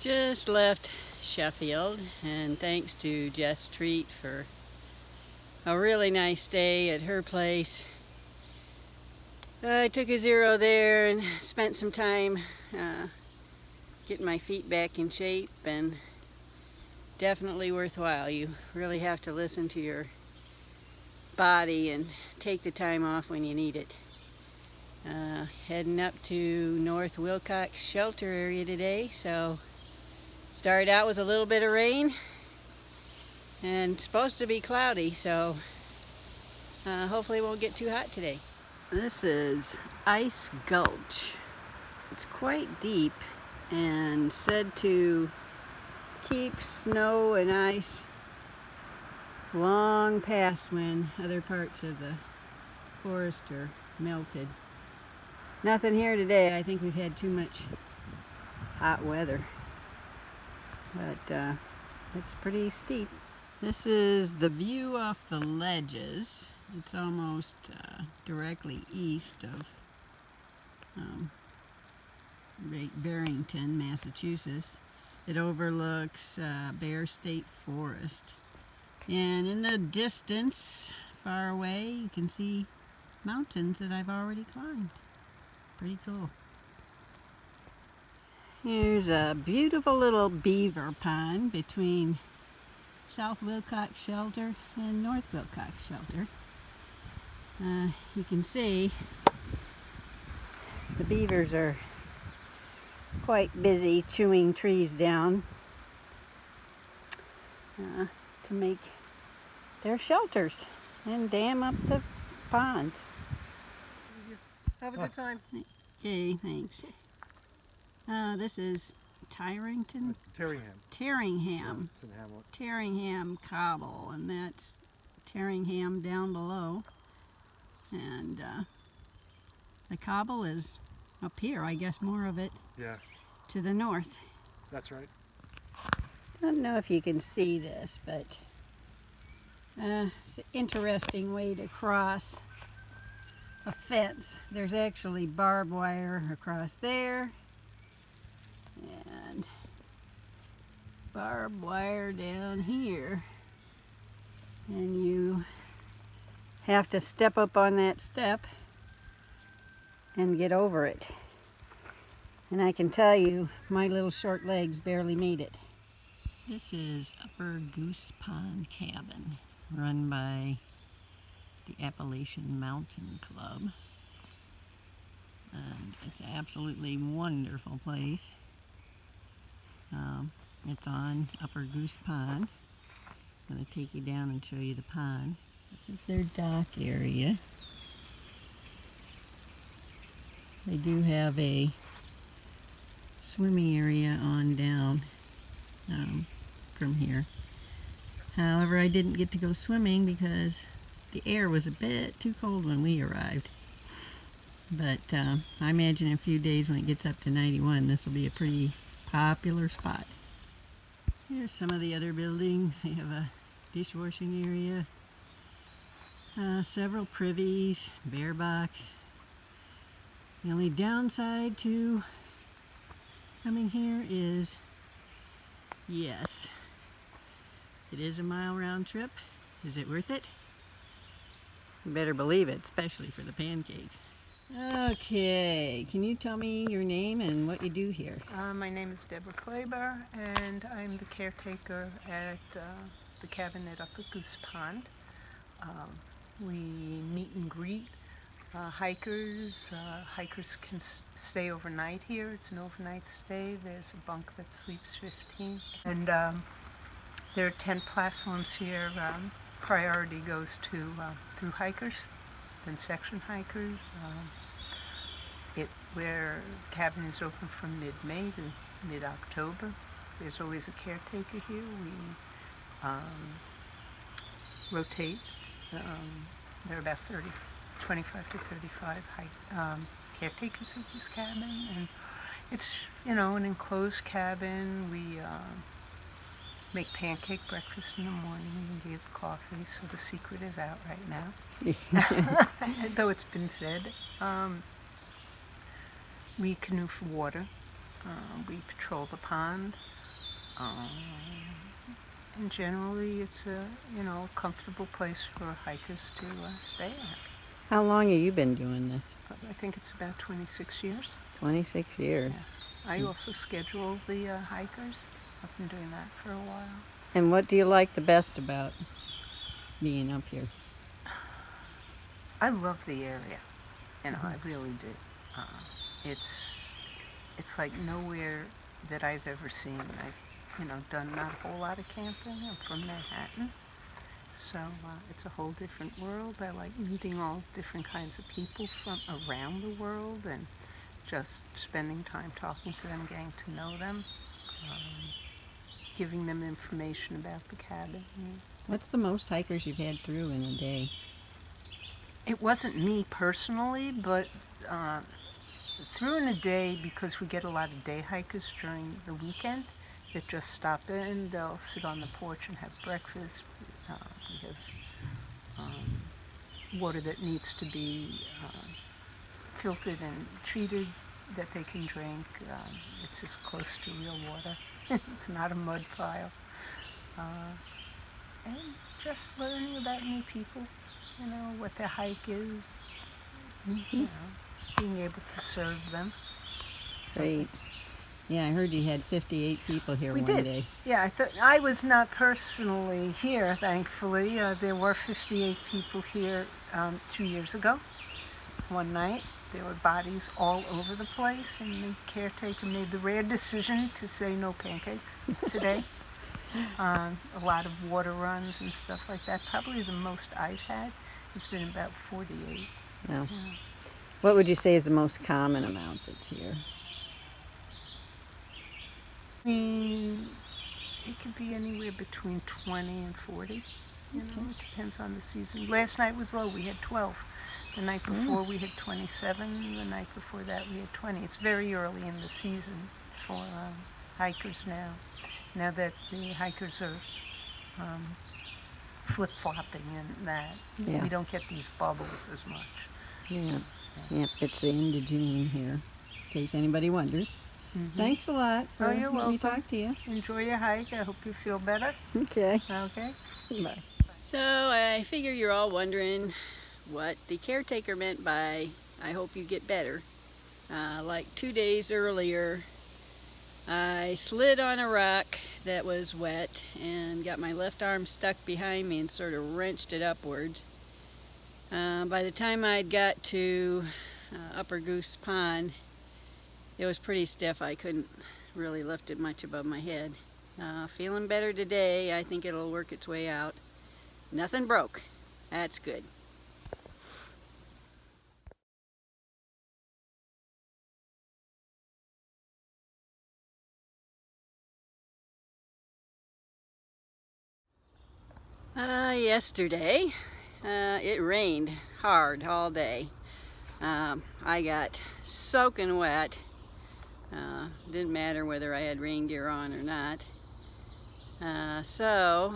Just left Sheffield, and thanks to Jess Treat for a really nice stay at her place. I took a zero there and spent some time getting my feet back in shape, and definitely worthwhile. You really have to listen to your body and take the time off when you need it. Heading up to North Wilcox Shelter area today, so started out with a little bit of rain and it's supposed to be cloudy, so hopefully it won't get too hot today. This is Ice Gulch. It's quite deep and said to keep snow and ice long past when other parts of the forest are melted. Nothing here today. I think we've had too much hot weather, but it's pretty steep. This is the view off the ledges. It's almost directly east of Barrington, Massachusetts. It overlooks Bear State Forest. And in the distance, far away, you can see mountains that I've already climbed. Pretty cool. Here's a beautiful little beaver pond between South Wilcox Shelter and North Wilcox Shelter. You can see the beavers are quite busy chewing trees down to make their shelters and dam up the ponds. Have a good time. Okay, thanks. This is Tyrington? Terringham. Terringham. It's in Hamlet. Terringham Cobble, and that's Terringham down below. And the cobble is up here, I guess more of it to the north. That's right. I don't know if you can see this, but it's an interesting way to cross a fence. There's actually barbed wire across there and barbed wire down here, and you have to step up on that step and get over it. And I can tell you, my little short legs barely made it. This is Upper Goose Pond Cabin, run by the Appalachian Mountain Club. And it's an absolutely wonderful place. It's on Upper Goose Pond. I'm going to take you down and show you the pond. This is their dock area. They do have a swimming area on down from here. However, I didn't get to go swimming because the air was a bit too cold when we arrived. But I imagine in a few days when it gets up to 91, this will be a pretty popular spot. Here's some of the other buildings. They have a dishwashing area, several privies, bear box. The only downside to coming here is, yes, it is a mile round trip. Is it worth it? You better believe it, especially for the pancakes. Okay, can you tell me your name and what you do here? My name is Deborah Kleber, and I'm the caretaker at the cabin at Upper Goose Pond. We meet and greet hikers. Hikers can stay overnight here. It's an overnight stay. There's a bunk that sleeps 15. And there are 10 platforms here. Priority goes to through hikers, then section hikers. Where cabin is open from mid-May to mid-October. There's always a caretaker here. We rotate. There are about 25 to 35 caretakers at this cabin, and it's, an enclosed cabin. We make pancake breakfast in the morning and give coffee, so the secret is out right now, though it's been said. We canoe for water. We patrol the pond. Um, and generally, it's a comfortable place for hikers to stay at. How long have you been doing this? I think it's about 26 years. 26 years. Yeah. I also schedule the hikers. I've been doing that for a while. And what do you like the best about being up here? I love the area. I really do. It's like nowhere that I've ever seen. I've done not a whole lot of camping. I'm from Manhattan, so it's a whole different world. I like meeting all different kinds of people from around the world and just spending time talking to them, getting to know them, giving them information about the cabin. What's the most hikers you've had through in a day? It wasn't me personally, but through in a day, because we get a lot of day hikers during the weekend that just stop in. They'll sit on the porch and have breakfast. We have water that needs to be filtered and treated that they can drink. It's as close to real water. It's not a mud pile. And just learning about new people, what their hike is, being able to serve them. Great. Yeah, I heard you had 58 people here We one did. day. Yeah, I was not personally here, thankfully. There were 58 people here 2 years ago. One night, there were bodies all over the place, and the caretaker made the rare decision to say no pancakes today. A lot of water runs and stuff like that. Probably the most I've had has been about 48. No. Yeah. What would you say is the most common amount that's here? I mean, it could be anywhere between 20 and 40. It depends on the season. Last night was low. We had 12. The night before we had 27. The night before that we had 20. It's very early in the season for hikers now. Now that the hikers are flip-flopping and that, Yeah. we don't get these bubbles as much. Yeah. Yep, it's the end of June here, in case anybody wonders. Thanks a lot for you're letting me welcome. talk to you. Enjoy your hike. I hope you feel better. Okay. Okay. Bye. So I figure you're all wondering what the caretaker meant by "I hope you get better." Like 2 days earlier, I slid on a rock that was wet and got my left arm stuck behind me and sort of wrenched it upwards. By the time I'd got to Upper Goose Pond, it was pretty stiff. I couldn't really lift it much above my head. Feeling better today. I think it'll work its way out. Nothing broke. That's good. Yesterday, it rained hard all day. I got soaking wet. Didn't matter whether I had rain gear on or not. So,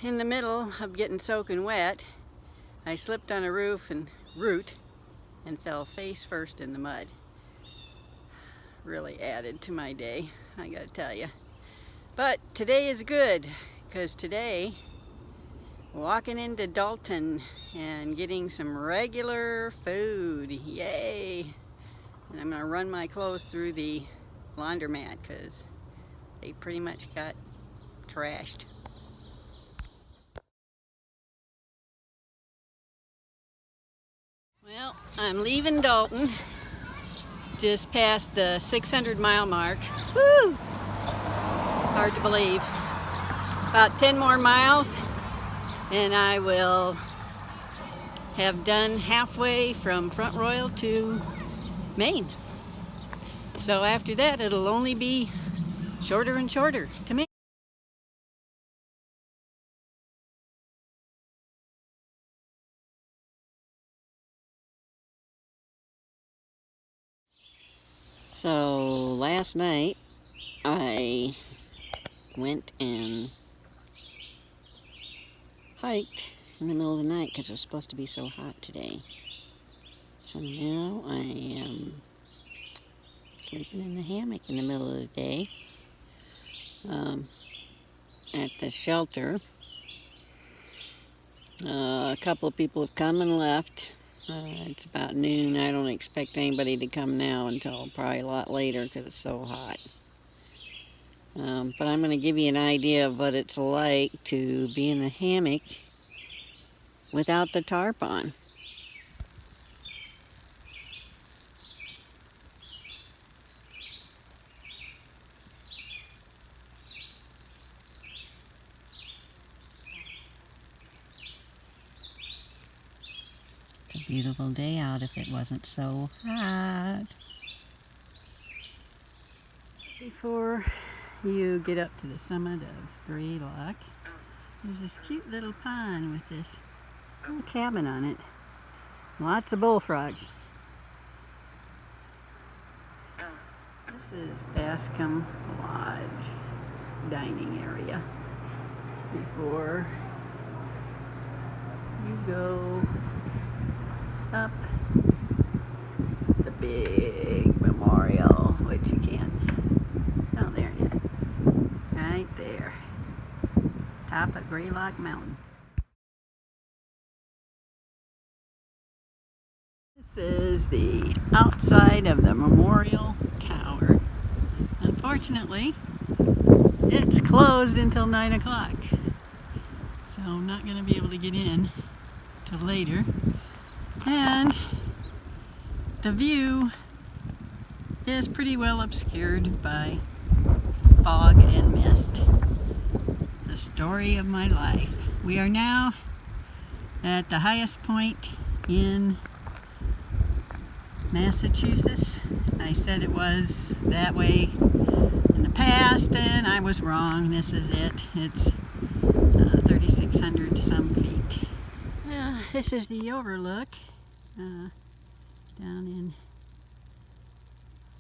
in the middle of getting soaking wet, I slipped on a root and fell face first in the mud. Really added to my day, I gotta tell you. But today is good, because today, walking into Dalton and getting some regular food, yay! And I'm gonna run my clothes through the laundromat, because they pretty much got trashed. Well, I'm leaving Dalton, just past the 600-mile mark. Woo! Hard to believe. About 10 more miles and I will have done halfway from Front Royal to Maine. So after that, it'll only be shorter and shorter to Maine. So last night I went and hiked in the middle of the night because it was supposed to be so hot today. So now I am sleeping in the hammock in the middle of the day. at the shelter. A couple of people have come and left. It's about noon. I don't expect anybody to come now until probably a lot later because it's so hot. But I'm going to give you an idea of what it's like to be in a hammock without the tarp on. It's a beautiful day out if it wasn't so hot. Before you get up to the summit of Greylock, there's this cute little pond with this little cabin on it. Lots of bullfrogs. This is Bascom Lodge dining area. Before you go up the big memorial, which you can't. Oh, there it is. Right there. Top of Greylock Mountain. This is the outside of the memorial tower. Unfortunately, it's closed until 9 o'clock. So I'm not going to be able to get in till later. And the view is pretty well obscured by fog and mist. The story of my life. We are now at the highest point in Massachusetts. I said it was that way in the past and I was wrong. This is it. It's 3,600 some feet. This is the overlook down in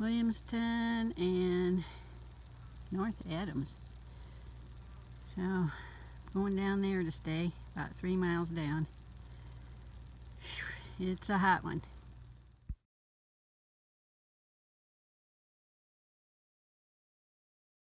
Williamston and North Adams. So going down there to stay, about 3 miles down. It's a hot one.